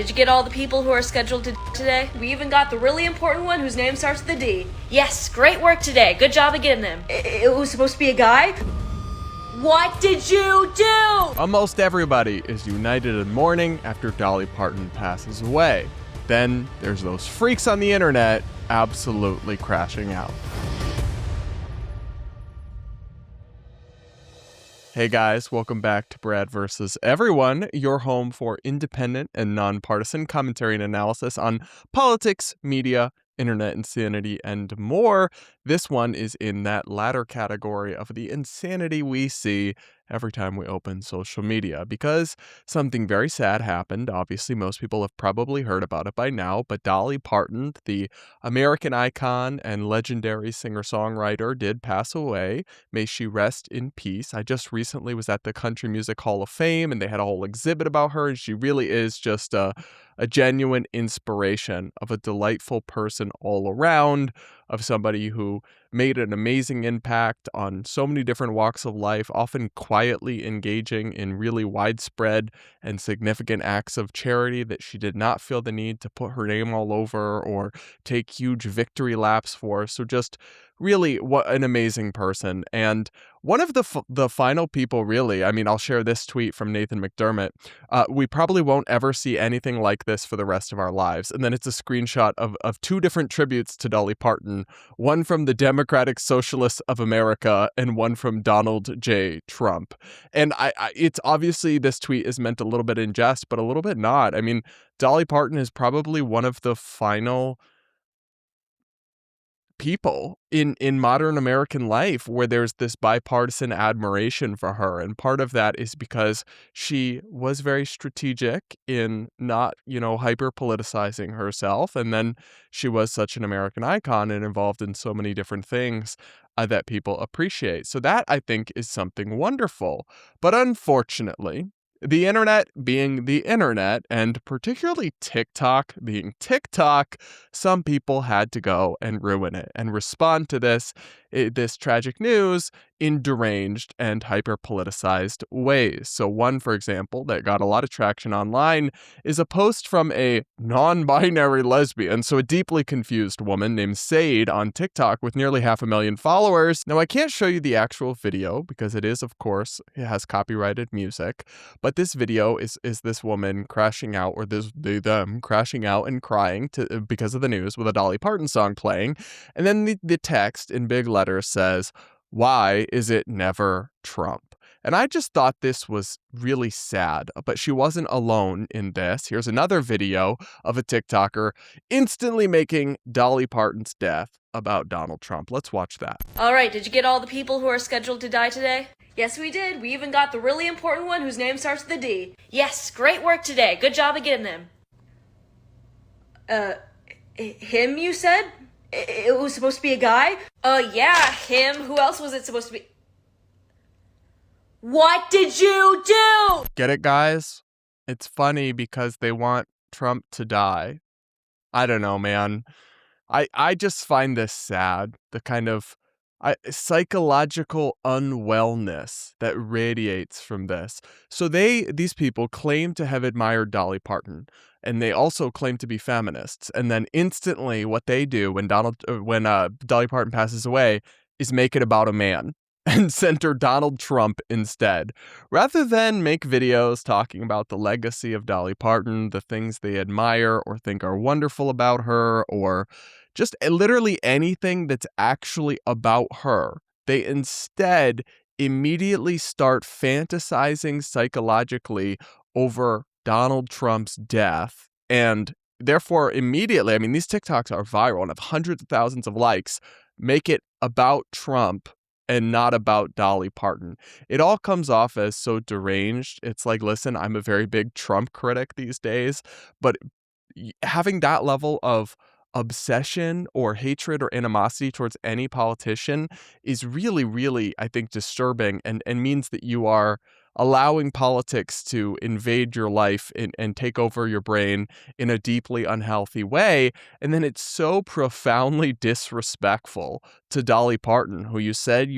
Did you get all the people who are scheduled to today? We even got the really important one whose name starts with a D. Yes, great work today. Good job of getting him. It was supposed to be a guy? What did you do? Almost everybody is united in mourning after Dolly Parton passes away. Then there's those freaks on the internet absolutely crashing out. Hey guys, welcome back to Brad vs. Everyone, your home for independent and nonpartisan commentary and analysis on politics, media, internet insanity, and more. This one is in that latter category of the insanity we see every time we open social media, because something very sad happened. Obviously, most people have probably heard about it by now, but Dolly Parton, the American icon and legendary singer-songwriter, did pass away. May she rest in peace. I just recently was at the Country Music Hall of Fame, and they had a whole exhibit about her, and she really is just a genuine inspiration of a delightful person all around, of somebody who made an amazing impact on so many different walks of life, often quietly engaging in really widespread and significant acts of charity that she did not feel the need to put her name all over or take huge victory laps for. So just really, what an amazing person. And one of the final people, really, I mean, I'll share this tweet from Nathan McDermott. We probably won't ever see anything like this for the rest of our lives. And then it's a screenshot of two different tributes to Dolly Parton, one from the Democratic Socialists of America and one from Donald J. Trump. And it's obviously, this tweet is meant a little bit in jest, but a little bit not. I mean, Dolly Parton is probably one of the final people in modern American life where there's this bipartisan admiration for her. And part of that is because she was very strategic in not, hyper politicizing herself. And then she was such an American icon and involved in so many different things that people appreciate. So that, I think, is something wonderful. But unfortunately, the internet being the internet, and particularly TikTok being TikTok, some people had to go and ruin it and respond to this tragic news in deranged and hyper-politicized ways. So one, for example, that got a lot of traction online is a post from a non-binary lesbian, so a deeply confused woman named Sade on TikTok with nearly 500,000 followers. Now, I can't show you the actual video because it has copyrighted music, but this video is this woman crashing out, or them crashing out and crying because of the news with a Dolly Parton song playing. And then the text in big letters says, "Why is it never Trump?" And I just thought this was really sad, but she wasn't alone in this. Here's another video of a TikToker instantly making Dolly Parton's death about Donald Trump. Let's watch that. All right, did you get all the people who are scheduled to die today? Yes, we did. We even got the really important one whose name starts with a D. Yes, great work today. Good job of getting him. Him, you said? It was supposed to be a guy? Yeah, him. Who else was it supposed to be? What did you do? Get it, guys? It's funny because they want Trump to die. I don't know, man. I just find this sad. The kind of psychological unwellness that radiates from this. So these people claim to have admired Dolly Parton, and they also claim to be feminists. And then instantly, what they do when Dolly Parton passes away is make it about a man and center Donald Trump instead, rather than make videos talking about the legacy of Dolly Parton, the things they admire or think are wonderful about her, or just literally anything that's actually about her. They instead immediately start fantasizing psychologically over Donald Trump's death. And therefore, immediately, I mean, these TikToks are viral and have hundreds of thousands of likes, make it about Trump and not about Dolly Parton. It all comes off as so deranged. It's like, listen, I'm a very big Trump critic these days, but having that level of obsession or hatred or animosity towards any politician is really, really, I think, disturbing and means that you are allowing politics to invade your life and take over your brain in a deeply unhealthy way. And then it's so profoundly disrespectful to Dolly Parton, who you said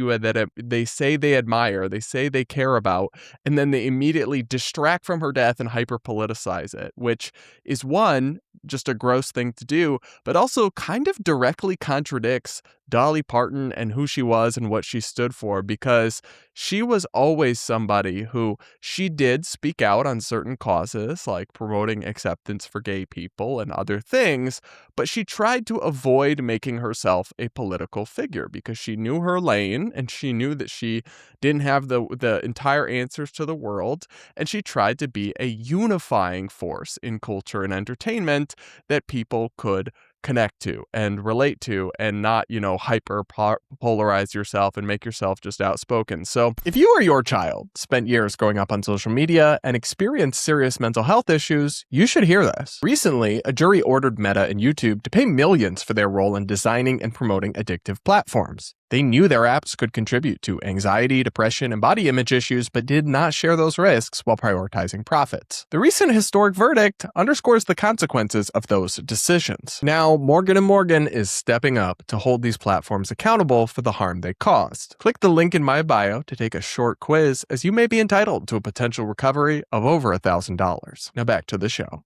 they say they admire, they say they care about, and then they immediately distract from her death and hyper-politicize it, which is one, just a gross thing to do, but also kind of directly contradicts Dolly Parton and who she was and what she stood for, because she was always somebody who she did speak out on certain causes, like promoting acceptance for gay people and other things, but she tried to avoid making herself a political figure because she knew her lane and she knew that she didn't have the entire answers to the world, and she tried to be a unifying force in culture and entertainment that people could connect to and relate to, and not, hyper polarize yourself and make yourself just outspoken. So if you or your child spent years growing up on social media and experienced serious mental health issues, you should hear this. Recently, a jury ordered Meta and YouTube to pay millions for their role in designing and promoting addictive platforms. They knew their apps could contribute to anxiety, depression, and body image issues, but did not share those risks while prioritizing profits. The recent historic verdict underscores the consequences of those decisions. Now, Morgan & Morgan is stepping up to hold these platforms accountable for the harm they caused. Click the link in my bio to take a short quiz, as you may be entitled to a potential recovery of over $1,000. Now back to the show.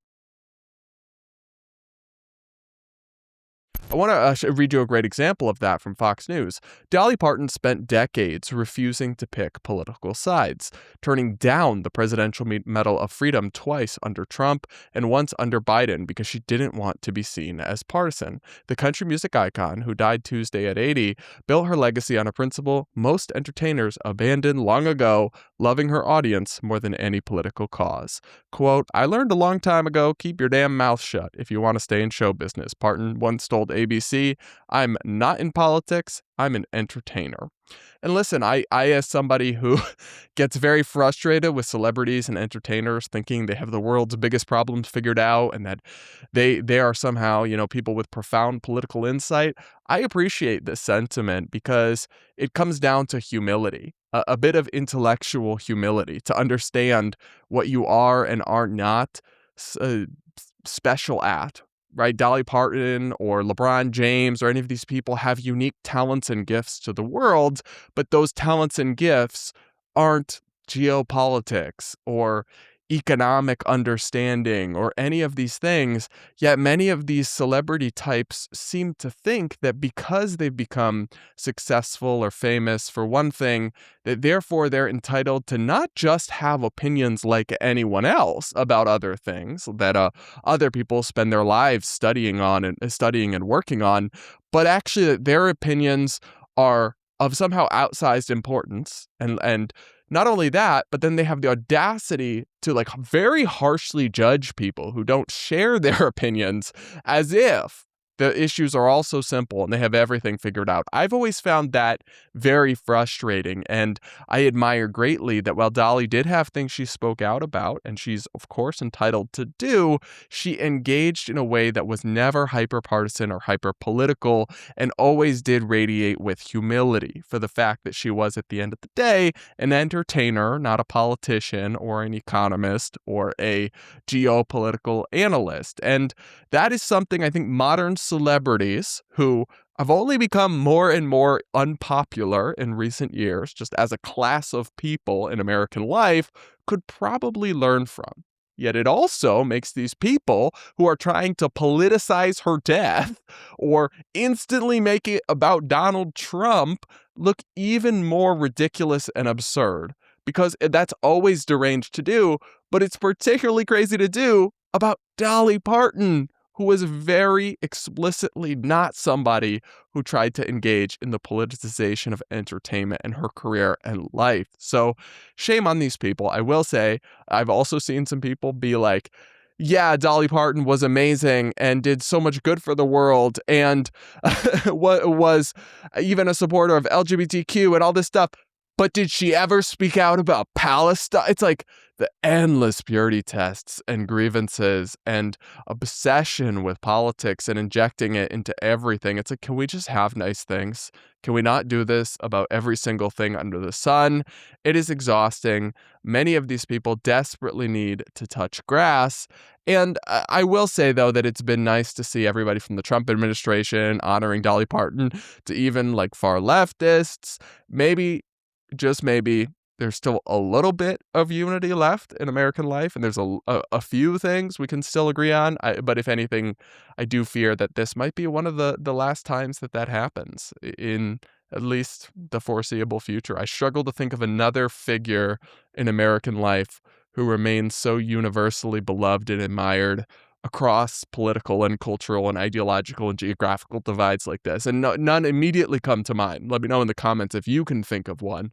I want to read you a great example of that from Fox News. Dolly Parton spent decades refusing to pick political sides, turning down the Presidential Medal of Freedom twice under Trump and once under Biden because she didn't want to be seen as partisan. The country music icon, who died Tuesday at 80, built her legacy on a principle most entertainers abandoned long ago: loving her audience more than any political cause. Quote, "I learned a long time ago, keep your damn mouth shut if you want to stay in show business," Parton once told ABC. "I'm not in politics, I'm an entertainer." And listen, I as somebody who gets very frustrated with celebrities and entertainers thinking they have the world's biggest problems figured out and that they are somehow, people with profound political insight, I appreciate this sentiment because it comes down to humility, a bit of intellectual humility, to understand what you are and are not special at. Right? Dolly Parton or LeBron James or any of these people have unique talents and gifts to the world, but those talents and gifts aren't geopolitics or economic understanding or any of these things. Yet many of these celebrity types seem to think that because they've become successful or famous for one thing, that therefore they're entitled to not just have opinions like anyone else about other things that other people spend their lives studying and working on, but actually that their opinions are of somehow outsized importance. And not only that, but then they have the audacity to very harshly judge people who don't share their opinions as if the issues are all so simple and they have everything figured out. I've always found that very frustrating, and I admire greatly that while Dolly did have things she spoke out about, and she's of course entitled to do, she engaged in a way that was never hyper-partisan or hyper-political and always did radiate with humility for the fact that she was, at the end of the day, an entertainer, not a politician or an economist or a geopolitical analyst. And that is something I think modern celebrities, who have only become more and more unpopular in recent years, just as a class of people in American life, could probably learn from. Yet it also makes these people who are trying to politicize her death or instantly make it about Donald Trump look even more ridiculous and absurd, because that's always deranged to do, but it's particularly crazy to do about Dolly Parton, who was very explicitly not somebody who tried to engage in the politicization of entertainment in her career and life. So shame on these people. I will say, I've also seen some people be like, yeah, Dolly Parton was amazing and did so much good for the world and was even a supporter of LGBTQ and all this stuff. But did she ever speak out about Palestine? It's like, the endless purity tests and grievances and obsession with politics and injecting it into everything. It's like, can we just have nice things? Can we not do this about every single thing under the sun? It is exhausting. Many of these people desperately need to touch grass. And I will say, though, that it's been nice to see everybody from the Trump administration honoring Dolly Parton to even like far leftists. Maybe, just maybe, there's still a little bit of unity left in American life, and there's a few things we can still agree on. But if anything, I do fear that this might be one of the last times that happens in at least the foreseeable future. I struggle to think of another figure in American life who remains so universally beloved and admired across political and cultural and ideological and geographical divides like this. And none immediately come to mind. Let me know in the comments if you can think of one.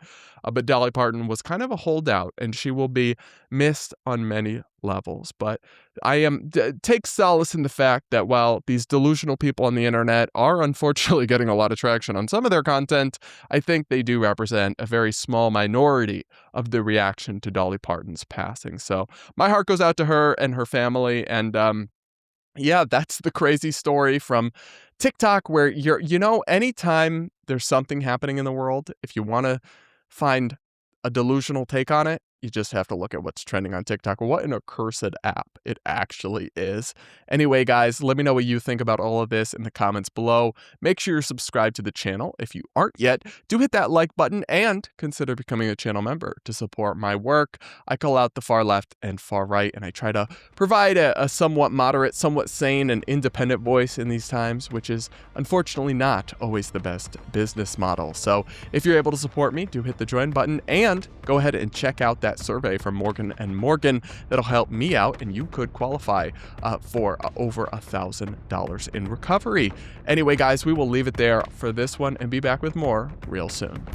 But Dolly Parton was kind of a holdout, and she will be missed on many levels. But I take solace in the fact that while these delusional people on the internet are unfortunately getting a lot of traction on some of their content, I think they do represent a very small minority of the reaction to Dolly Parton's passing. So my heart goes out to her and her family. And yeah, that's the crazy story from TikTok, where anytime there's something happening in the world, if you want to find a delusional take on it, you just have to look at what's trending on TikTok. What an accursed app it actually is. Anyway, guys, let me know what you think about all of this in the comments below. Make sure you're subscribed to the channel. If you aren't yet, do hit that like button and consider becoming a channel member to support my work. I call out the far left and far right, and I try to provide a somewhat moderate, somewhat sane, and independent voice in these times, which is unfortunately not always the best business model. So if you're able to support me, do hit the join button and go ahead and check out that survey from Morgan & Morgan. That'll help me out, and you could qualify for over $1,000 in recovery. Anyway, guys, we will leave it there for this one and be back with more real soon.